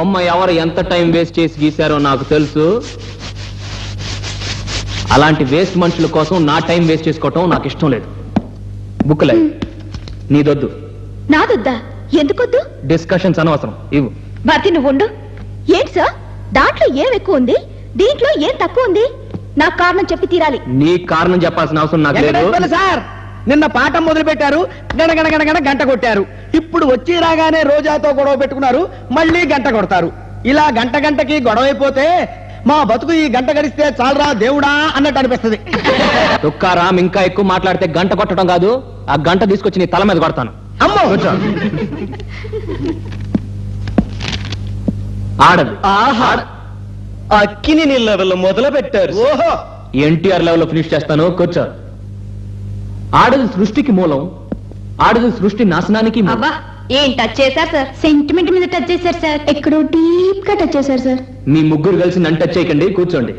బొమ్మ ఎవరు ఎంత టైం వేస్ట్ చేసి గీశారో నాకు తెలుసు. అలాంటి వేస్ట్ మనుషుల కోసం నా టైం వేస్ట్ చేసుకోవటం నాకు ఇష్టం లేదు. బుక్లే నీదొద్దు. నాదొద్దా? ఎందుకొద్దు? డిస్కషన్స్ అనవసరం, ఇవ్వు. భర్తీ నువ్వు ఉండు. ఏంటి సార్, దాంట్లో ఏం ఎక్కువ ఉంది, దీంట్లో ఏం తక్కువ ఉంది? నాకు కారణం చెప్పి తీరాలి. నీ కారణం చెప్పాల్సిన అవసరం నాకు లేదు. సార్, నిన్న పాఠం మొదలు పెట్టారు, గణగణగణగణ గంట కొట్టారు. ఇప్పుడు వచ్చి రాగానే రోజాతో గొడవ పెట్టుకున్నారు, మళ్ళీ గంట కొడతారు. ఇలా గంట గంటకి గొడవ అయిపోతే మా బతుకు ఈ గంట గడిస్తే చాలరా దేవుడా అన్నట్టు అనిపిస్తుంది. తుక్కారాం, ఇంకా ఎక్కువ మాట్లాడితే గంట కొట్టడం కాదు, ఆ గంట తీసుకొచ్చి నీ తల మీద కొడతాను. అమ్మో, ఆడదు. అక్కిని లెవెల్ మొదలు పెట్టారు. ఓహో, ఎన్టీఆర్ లెవెల్ ఫినిష్ చేస్తాను, కూర్చో. ఆడది సృష్టికి మూలం, ఆడది సృష్టి నాశనానికి మూలం. ఏం టచ్ చేశారు సార్? సెంటిమెంట్ మీద టచ్ చేశారు సార్. ఎక్కడో డీప్ గా టచ్ చేశారు సార్. మీ ముగ్గురు కలిసి నన్ను టచ్ చేయకండి, కూర్చోండి.